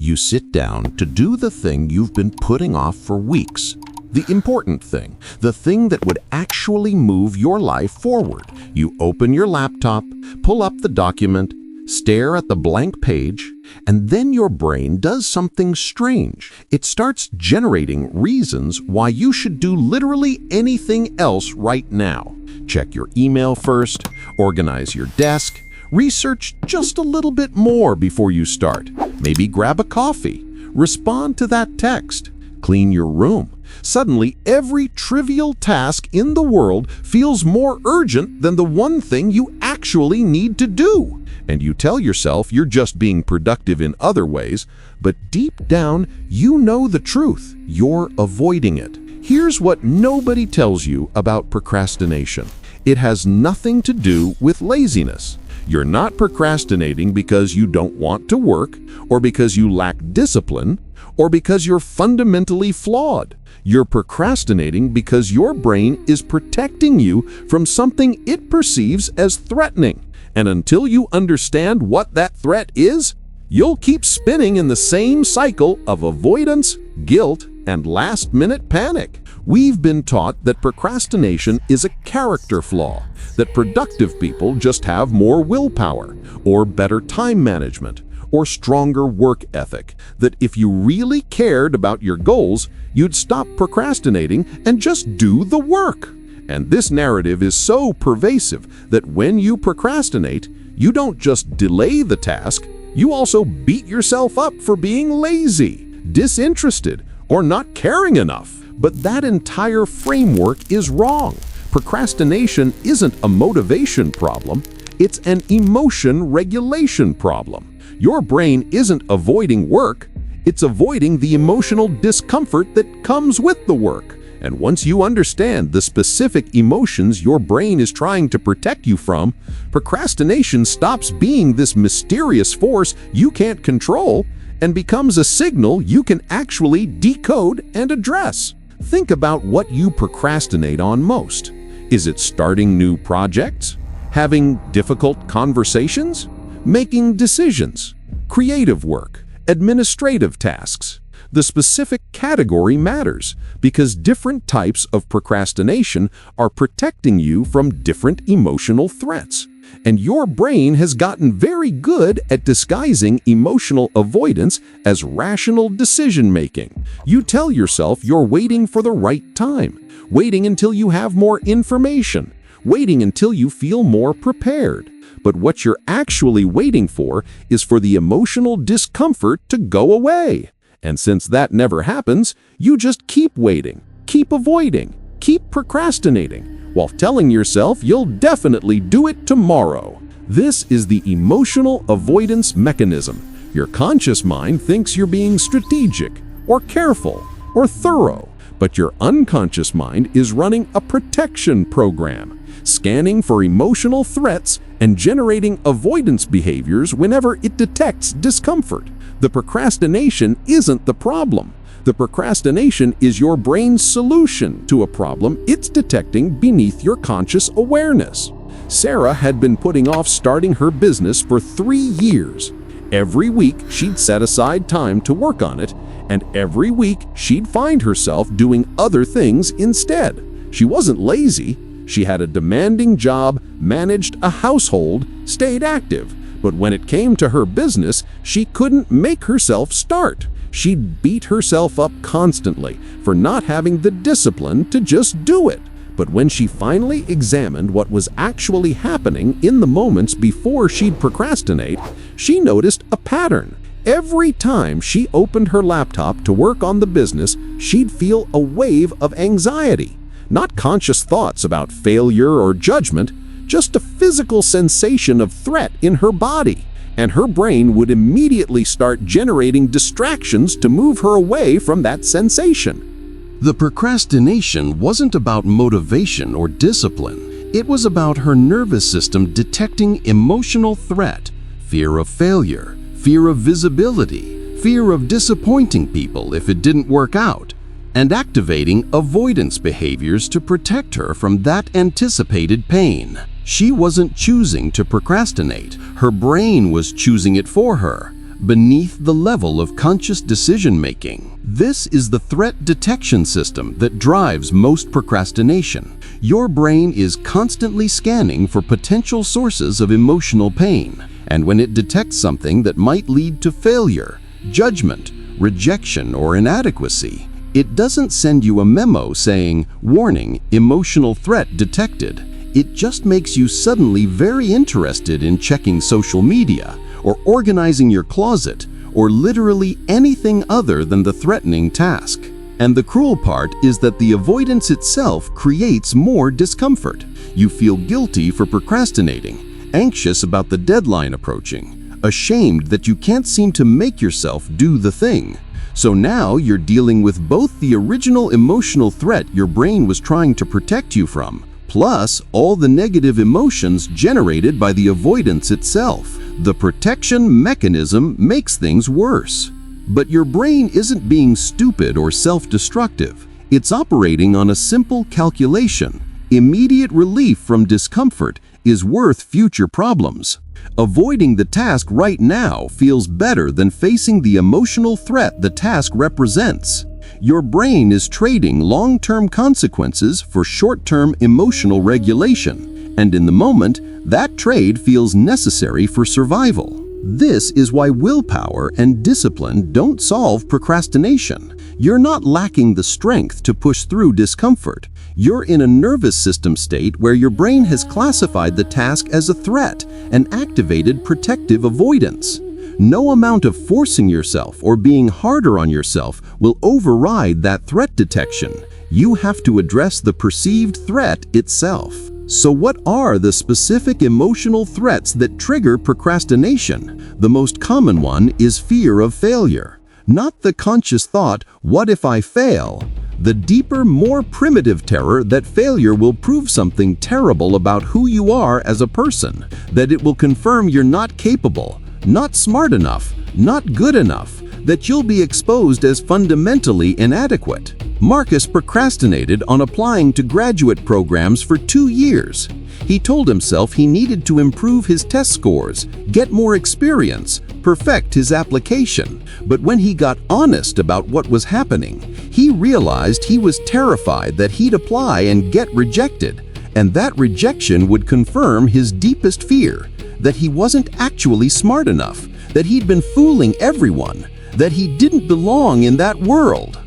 You sit down to do the thing you've been putting off for weeks. The important thing, the thing that would actually move your life forward. You open your laptop, pull up the document, stare at the blank page, and then your brain does something strange. It starts generating reasons why you should do literally anything else right now. Check your email first, organize your desk, research just a little bit more before you start. Maybe grab a coffee, respond to that text, clean your room. Suddenly, every trivial task in the world feels more urgent than the one thing you actually need to do. And you tell yourself you're just being productive in other ways, but deep down, you know the truth. You're avoiding it. Here's what nobody tells you about procrastination. It has nothing to do with laziness. You're not procrastinating because you don't want to work, or because you lack discipline, or because you're fundamentally flawed. You're procrastinating because your brain is protecting you from something it perceives as threatening. And until you understand what that threat is, you'll keep spinning in the same cycle of avoidance, guilt, and last-minute panic. We've been taught that procrastination is a character flaw, that productive people just have more willpower, or better time management, or stronger work ethic, that if you really cared about your goals, you'd stop procrastinating and just do the work. And this narrative is so pervasive that when you procrastinate, you don't just delay the task, you also beat yourself up for being lazy, disinterested, or not caring enough. But that entire framework is wrong. Procrastination isn't a motivation problem, it's an emotion regulation problem. Your brain isn't avoiding work, it's avoiding the emotional discomfort that comes with the work. And once you understand the specific emotions your brain is trying to protect you from, procrastination stops being this mysterious force you can't control and becomes a signal you can actually decode and address. Think about what you procrastinate on most. Is it starting new projects? Having difficult conversations? Making decisions? Creative work? Administrative tasks? The specific category matters because different types of procrastination are protecting you from different emotional threats. And your brain has gotten very good at disguising emotional avoidance as rational decision-making. You tell yourself you're waiting for the right time, waiting until you have more information, waiting until you feel more prepared. But what you're actually waiting for is for the emotional discomfort to go away. And since that never happens, you just keep waiting, keep avoiding, keep procrastinating, while telling yourself you'll definitely do it tomorrow. This is the emotional avoidance mechanism. Your conscious mind thinks you're being strategic, or careful, or thorough, but your unconscious mind is running a protection program, scanning for emotional threats and generating avoidance behaviors whenever it detects discomfort. The procrastination isn't the problem. The procrastination is your brain's solution to a problem it's detecting beneath your conscious awareness. Sarah had been putting off starting her business for 3 years. Every week, she'd set aside time to work on it, and every week, she'd find herself doing other things instead. She wasn't lazy. She had a demanding job, managed a household, stayed active. But when it came to her business, she couldn't make herself start. She'd beat herself up constantly for not having the discipline to just do it. But when she finally examined what was actually happening in the moments before she'd procrastinate, she noticed a pattern. Every time she opened her laptop to work on the business, she'd feel a wave of anxiety. Not conscious thoughts about failure or judgment, just a physical sensation of threat in her body. And her brain would immediately start generating distractions to move her away from that sensation. The procrastination wasn't about motivation or discipline. It was about her nervous system detecting emotional threat, fear of failure, fear of visibility, fear of disappointing people if it didn't work out, and activating avoidance behaviors to protect her from that anticipated pain. She wasn't choosing to procrastinate. Her brain was choosing it for her. beneath the level of conscious decision-making. This is the threat detection system that drives most procrastination. Your brain is constantly scanning for potential sources of emotional pain, and when it detects something that might lead to failure, judgment, rejection, or inadequacy, it doesn't send you a memo saying, "Warning, emotional threat detected." It just makes you suddenly very interested in checking social media, or organizing your closet, or literally anything other than the threatening task. And the cruel part is that the avoidance itself creates more discomfort. You feel guilty for procrastinating, anxious about the deadline approaching, ashamed that you can't seem to make yourself do the thing. So now you're dealing with both the original emotional threat your brain was trying to protect you from, plus all the negative emotions generated by the avoidance itself. The protection mechanism makes things worse. But your brain isn't being stupid or self-destructive. It's operating on a simple calculation. Immediate relief from discomfort is worth future problems. Avoiding the task right now feels better than facing the emotional threat the task represents. Your brain is trading long-term consequences for short-term emotional regulation, and in the moment, that trade feels necessary for survival. This is why willpower and discipline don't solve procrastination. You're not lacking the strength to push through discomfort. You're in a nervous system state where your brain has classified the task as a threat and activated protective avoidance. No amount of forcing yourself or being harder on yourself will override that threat detection. You have to address the perceived threat itself. So what are the specific emotional threats that trigger procrastination? The most common one is fear of failure. Not the conscious thought, "What if I fail?" The deeper, more primitive terror that failure will prove something terrible about who you are as a person, that it will confirm you're not capable, not smart enough, not good enough, that you'll be exposed as fundamentally inadequate. Marcus procrastinated on applying to graduate programs for 2 years. He told himself he needed to improve his test scores, get more experience, perfect his application. But when he got honest about what was happening, he realized he was terrified that he'd apply and get rejected, and that rejection would confirm his deepest fear, that he wasn't actually smart enough, that he'd been fooling everyone, that he didn't belong in that world.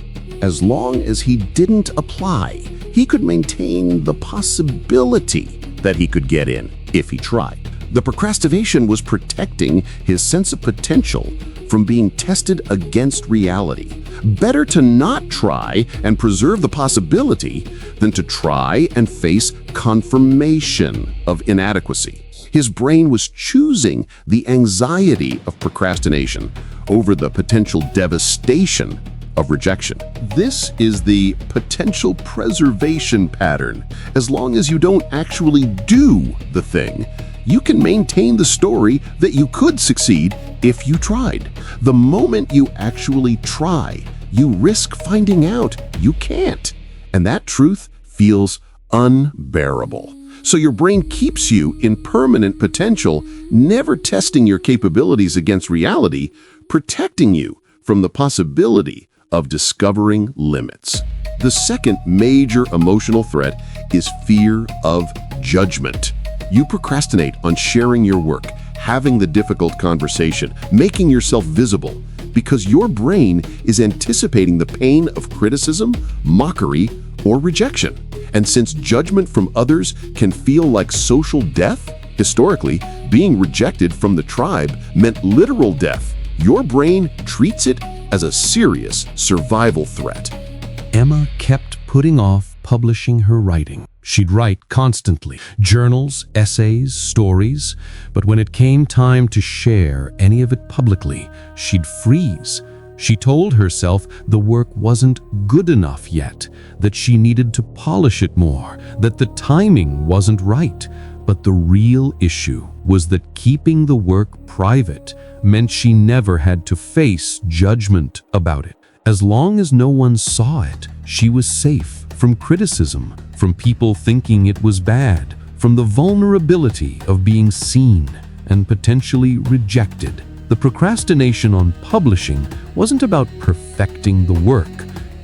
As long as he didn't apply, he could maintain the possibility that he could get in if he tried. The procrastination was protecting his sense of potential from being tested against reality. Better to not try and preserve the possibility than to try and face confirmation of inadequacy. His brain was choosing the anxiety of procrastination over the potential devastation of rejection. This is the potential preservation pattern. As long as you don't actually do the thing, you can maintain the story that you could succeed if you tried. The moment you actually try, you risk finding out you can't. And that truth feels unbearable. So your brain keeps you in permanent potential, never testing your capabilities against reality, protecting you from the possibility of discovering limits. The second major emotional threat is fear of judgment. You procrastinate on sharing your work, having the difficult conversation, making yourself visible, because your brain is anticipating the pain of criticism, mockery, or rejection. And since judgment from others can feel like social death, historically, being rejected from the tribe meant literal death. Your brain treats it as a serious survival threat. Emma kept putting off publishing her writing. She'd write constantly, journals, essays, stories, but when it came time to share any of it publicly, she'd freeze. She told herself the work wasn't good enough yet, that she needed to polish it more, that the timing wasn't right. But the real issue was that keeping the work private meant she never had to face judgment about it. As long as no one saw it, she was safe from criticism, from people thinking it was bad, from the vulnerability of being seen and potentially rejected. The procrastination on publishing wasn't about perfecting the work.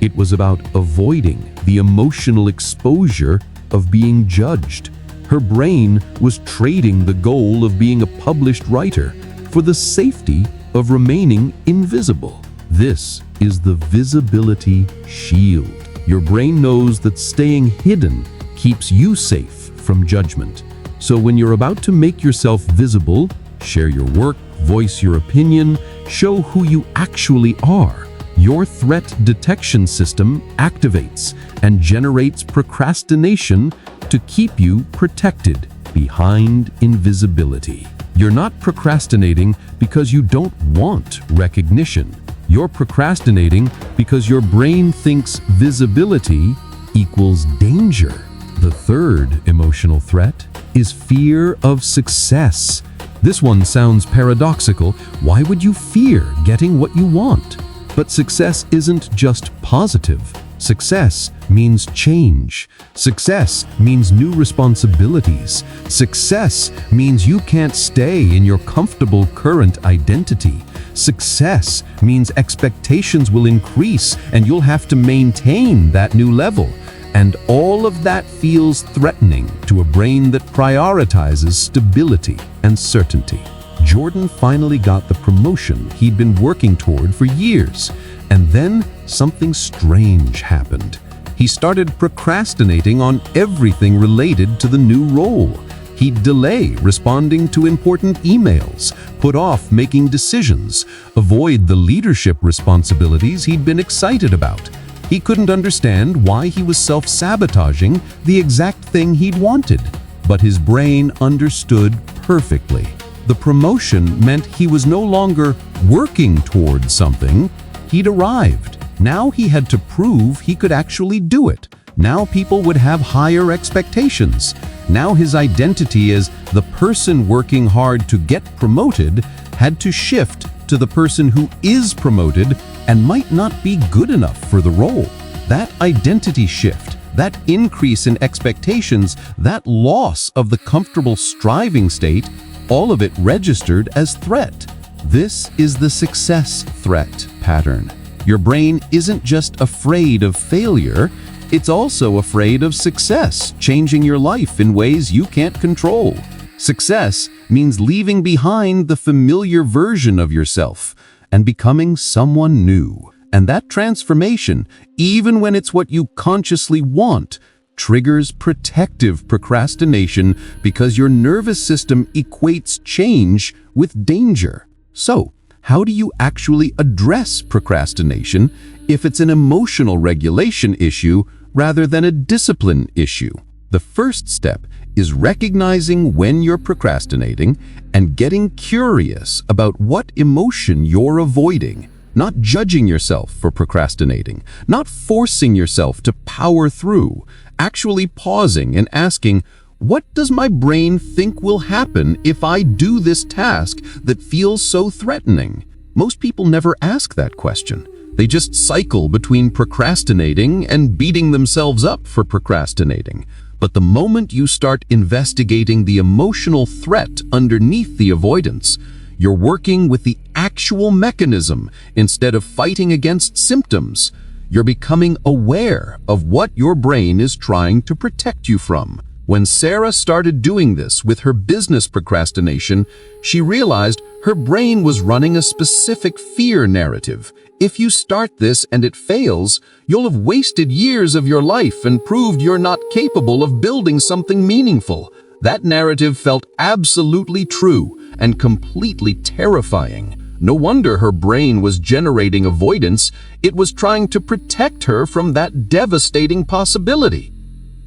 It was about avoiding the emotional exposure of being judged. Her brain was trading the goal of being a published writer for the safety of remaining invisible. This is the visibility shield. Your brain knows that staying hidden keeps you safe from judgment. So when you're about to make yourself visible, share your work, voice your opinion, show who you actually are, your threat detection system activates and generates procrastination to keep you protected behind invisibility. You're not procrastinating because you don't want recognition. You're procrastinating because your brain thinks visibility equals danger. The third emotional threat is fear of success. This one sounds paradoxical. Why would you fear getting what you want? But success isn't just positive. Success means change. Success means new responsibilities. Success means you can't stay in your comfortable current identity. Success means expectations will increase and you'll have to maintain that new level. And all of that feels threatening to a brain that prioritizes stability and certainty. Jordan finally got the promotion he'd been working toward for years, and then something strange happened. He started procrastinating on everything related to the new role. He'd delay responding to important emails, put off making decisions, avoid the leadership responsibilities he'd been excited about. He couldn't understand why he was self-sabotaging the exact thing he'd wanted, but his brain understood perfectly. The promotion meant he was no longer working toward something. He'd arrived. Now he had to prove he could actually do it. Now people would have higher expectations. Now his identity as the person working hard to get promoted had to shift to the person who is promoted and might not be good enough for the role. That identity shift, that increase in expectations, that loss of the comfortable striving state, all of it registered as threat. This is the success threat pattern. Your brain isn't just afraid of failure, it's also afraid of success, changing your life in ways you can't control. Success means leaving behind the familiar version of yourself and becoming someone new. And that transformation, even when it's what you consciously want, triggers protective procrastination because your nervous system equates change with danger. So, how do you actually address procrastination if it's an emotional regulation issue rather than a discipline issue? The first step is recognizing when you're procrastinating and getting curious about what emotion you're avoiding. Not judging yourself for procrastinating, not forcing yourself to power through, actually pausing and asking, what does my brain think will happen if I do this task that feels so threatening? Most people never ask that question. They just cycle between procrastinating and beating themselves up for procrastinating. But the moment you start investigating the emotional threat underneath the avoidance, you're working with the actual mechanism instead of fighting against symptoms. You're becoming aware of what your brain is trying to protect you from. When Sarah started doing this with her business procrastination, she realized her brain was running a specific fear narrative. If you start this and it fails, you'll have wasted years of your life and proved you're not capable of building something meaningful. That narrative felt absolutely true and completely terrifying. No wonder her brain was generating avoidance. It was trying to protect her from that devastating possibility.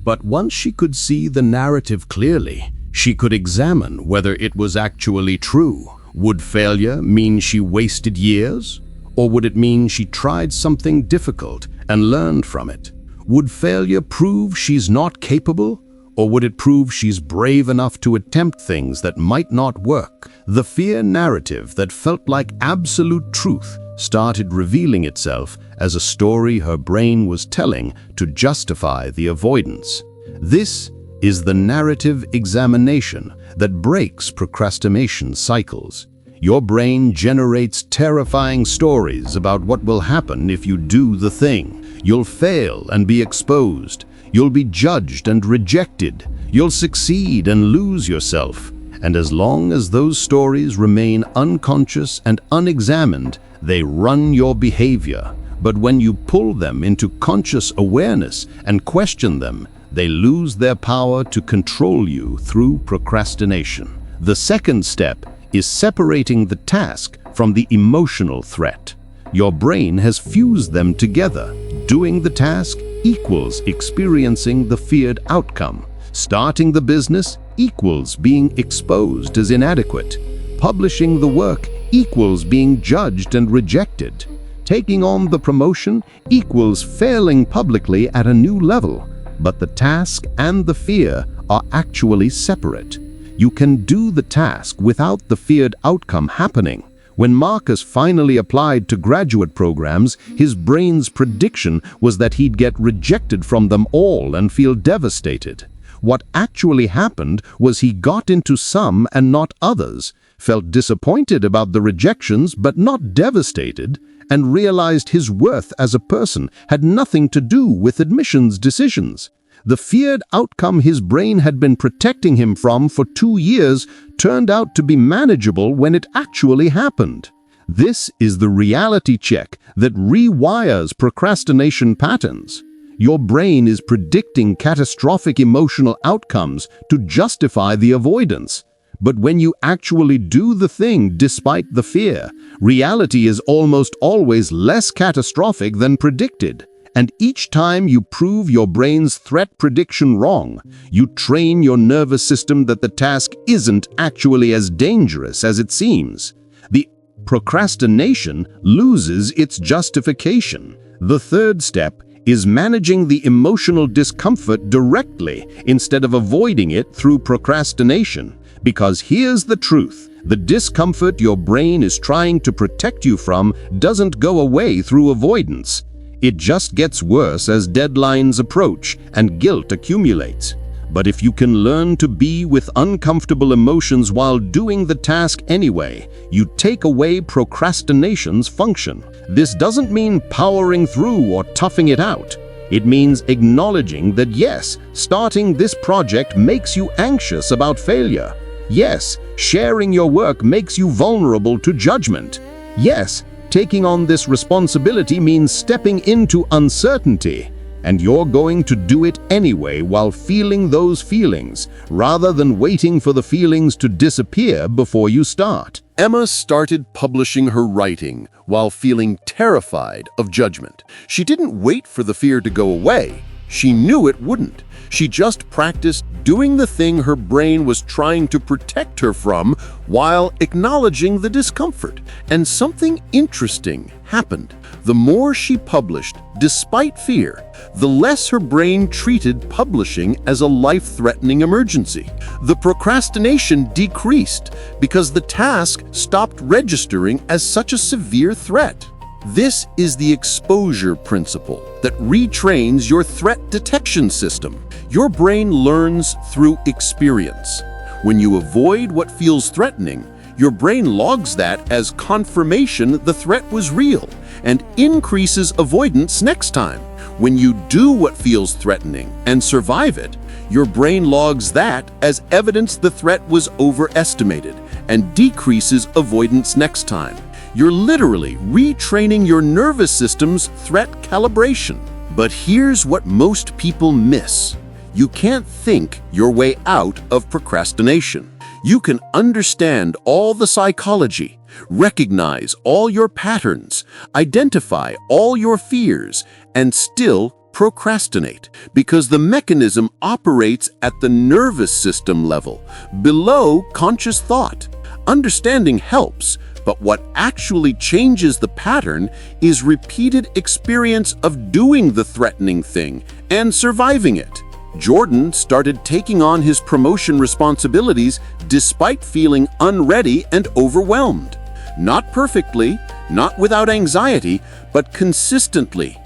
But once she could see the narrative clearly, she could examine whether it was actually true. Would failure mean she wasted years? Or would it mean she tried something difficult and learned from it? Would failure prove she's not capable? Or would it prove she's brave enough to attempt things that might not work? The fear narrative that felt like absolute truth started revealing itself as a story her brain was telling to justify the avoidance. This is the narrative examination that breaks procrastination cycles. Your brain generates terrifying stories about what will happen if you do the thing. You'll fail and be exposed. You'll be judged and rejected. You'll succeed and lose yourself. And as long as those stories remain unconscious and unexamined, they run your behavior. But when you pull them into conscious awareness and question them, they lose their power to control you through procrastination. The second step is separating the task from the emotional threat. Your brain has fused them together. Doing the task equals experiencing the feared outcome. Starting the business equals being exposed as inadequate. Publishing the work equals being judged and rejected. Taking on the promotion equals failing publicly at a new level. But the task and the fear are actually separate. You can do the task without the feared outcome happening. When Marcus finally applied to graduate programs, his brain's prediction was that he'd get rejected from them all and feel devastated. What actually happened was he got into some and not others, felt disappointed about the rejections but not devastated, and realized his worth as a person had nothing to do with admissions decisions. The feared outcome his brain had been protecting him from for 2 years turned out to be manageable when it actually happened. This is the reality check that rewires procrastination patterns. Your brain is predicting catastrophic emotional outcomes to justify the avoidance. But when you actually do the thing despite the fear, reality is almost always less catastrophic than predicted. And each time you prove your brain's threat prediction wrong, you train your nervous system that the task isn't actually as dangerous as it seems. The procrastination loses its justification. The third step is managing the emotional discomfort directly instead of avoiding it through procrastination. Because here's the truth. The discomfort your brain is trying to protect you from doesn't go away through avoidance. It just gets worse as deadlines approach and guilt accumulates. But if you can learn to be with uncomfortable emotions while doing the task anyway, you take away procrastination's function. This doesn't mean powering through or toughing it out. It means acknowledging that yes, starting this project makes you anxious about failure. Yes, sharing your work makes you vulnerable to judgment. Yes, taking on this responsibility means stepping into uncertainty, and you're going to do it anyway while feeling those feelings, rather than waiting for the feelings to disappear before you start. Emma started publishing her writing while feeling terrified of judgment. She didn't wait for the fear to go away. She knew it wouldn't. She just practiced doing the thing her brain was trying to protect her from while acknowledging the discomfort. And something interesting happened. The more she published, despite fear, the less her brain treated publishing as a life-threatening emergency. The procrastination decreased because the task stopped registering as such a severe threat. This is the exposure principle that retrains your threat detection system. Your brain learns through experience. When you avoid what feels threatening, your brain logs that as confirmation the threat was real and increases avoidance next time. When you do what feels threatening and survive it, your brain logs that as evidence the threat was overestimated and decreases avoidance next time. You're literally retraining your nervous system's threat calibration. But here's what most people miss. You can't think your way out of procrastination. You can understand all the psychology, recognize all your patterns, identify all your fears, and still procrastinate, because the mechanism operates at the nervous system level, below conscious thought. Understanding helps, but what actually changes the pattern is repeated experience of doing the threatening thing and surviving it. Jordan started taking on his promotion responsibilities despite feeling unready and overwhelmed. Not perfectly, not without anxiety, but consistently.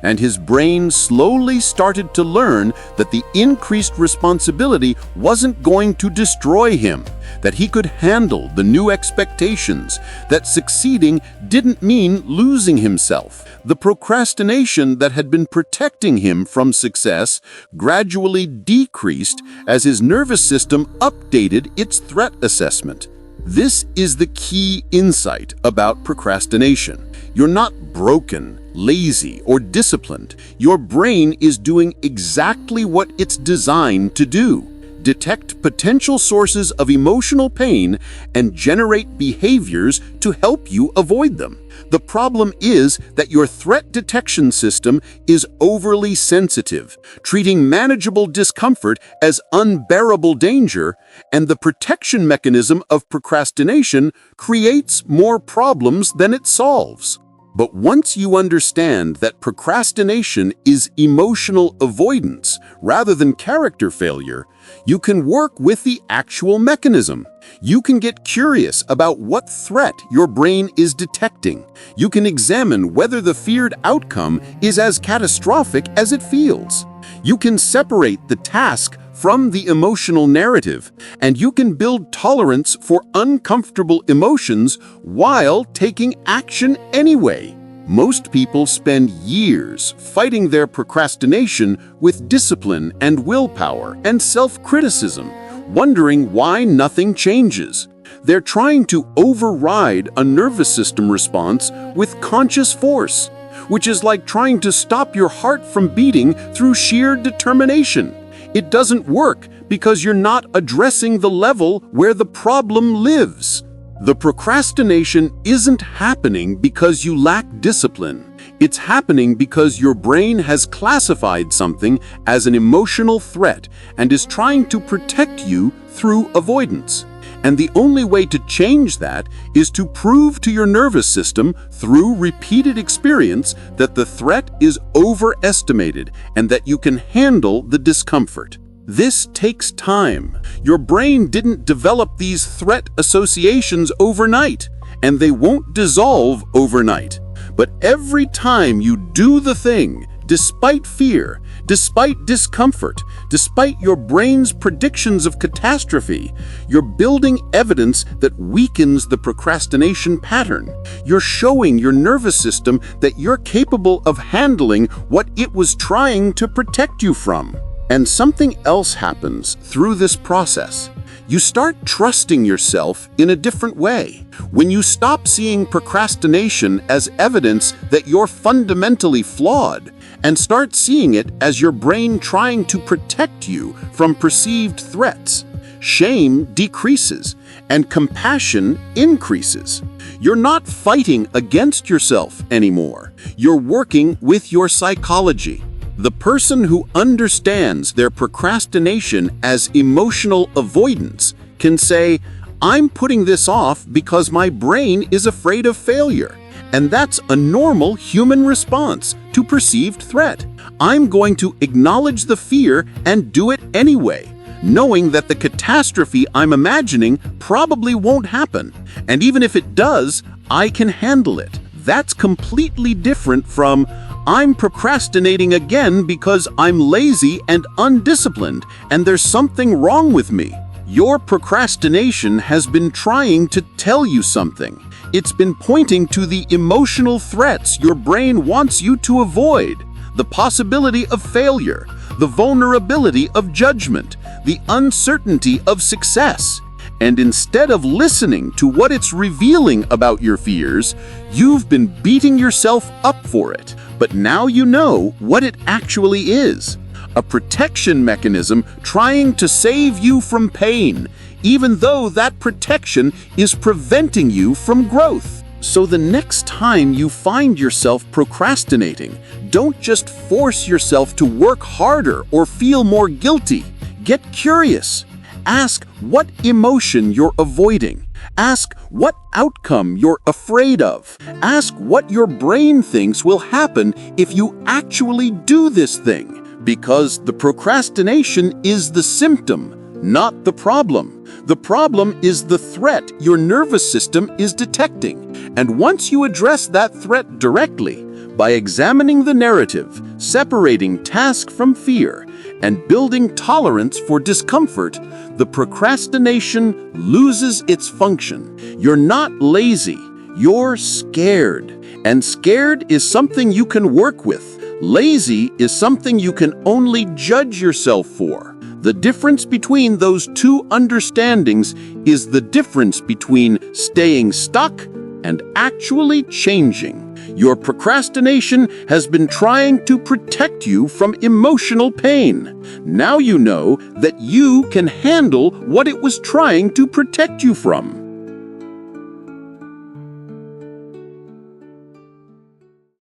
and his brain slowly started to learn that the increased responsibility wasn't going to destroy him, that he could handle the new expectations, that succeeding didn't mean losing himself. The procrastination that had been protecting him from success gradually decreased as his nervous system updated its threat assessment. This is the key insight about procrastination. You're not broken, lazy, or disciplined. Your brain is doing exactly what it's designed to do: detect potential sources of emotional pain and generate behaviors to help you avoid them. The problem is that your threat detection system is overly sensitive, treating manageable discomfort as unbearable danger, and the protection mechanism of procrastination creates more problems than it solves. But once you understand that procrastination is emotional avoidance rather than character failure, you can work with the actual mechanism. You can get curious about what threat your brain is detecting. You can examine whether the feared outcome is as catastrophic as it feels. You can separate the task from the emotional narrative, and you can build tolerance for uncomfortable emotions while taking action anyway. Most people spend years fighting their procrastination with discipline and willpower and self-criticism, wondering why nothing changes. They're trying to override a nervous system response with conscious force, which is like trying to stop your heart from beating through sheer determination. It doesn't work because you're not addressing the level where the problem lives. The procrastination isn't happening because you lack discipline. It's happening because your brain has classified something as an emotional threat and is trying to protect you through avoidance. And the only way to change that is to prove to your nervous system through repeated experience that the threat is overestimated and that you can handle the discomfort. This takes time. Your brain didn't develop these threat associations overnight, and they won't dissolve overnight. But every time you do the thing, despite fear, despite discomfort, despite your brain's predictions of catastrophe, you're building evidence that weakens the procrastination pattern. You're showing your nervous system that you're capable of handling what it was trying to protect you from. And something else happens through this process. You start trusting yourself in a different way. When you stop seeing procrastination as evidence that you're fundamentally flawed and start seeing it as your brain trying to protect you from perceived threats, shame decreases and compassion increases. You're not fighting against yourself anymore. You're working with your psychology. The person who understands their procrastination as emotional avoidance can say, "I'm putting this off because my brain is afraid of failure." And that's a normal human response to perceived threat. I'm going to acknowledge the fear and do it anyway, knowing that the catastrophe I'm imagining probably won't happen. And even if it does, I can handle it. That's completely different from, "I'm procrastinating again because I'm lazy and undisciplined, and there's something wrong with me." Your procrastination has been trying to tell you something. It's been pointing to the emotional threats your brain wants you to avoid: the possibility of failure, the vulnerability of judgment, the uncertainty of success. And instead of listening to what it's revealing about your fears, you've been beating yourself up for it. But now you know what it actually is: a protection mechanism trying to save you from pain, even though that protection is preventing you from growth. So the next time you find yourself procrastinating, don't just force yourself to work harder or feel more guilty. Get curious. Ask what emotion you're avoiding. Ask what outcome you're afraid of. Ask what your brain thinks will happen if you actually do this thing. Because the procrastination is the symptom, not the problem. The problem is the threat your nervous system is detecting. And once you address that threat directly, By examining the narrative, separating task from fear, and building tolerance for discomfort, the procrastination loses its function. You're not lazy, you're scared. And scared is something you can work with. Lazy is something you can only judge yourself for. The difference between those two understandings is the difference between staying stuck and actually changing. Your procrastination has been trying to protect you from emotional pain. Now you know that you can handle what it was trying to protect you from.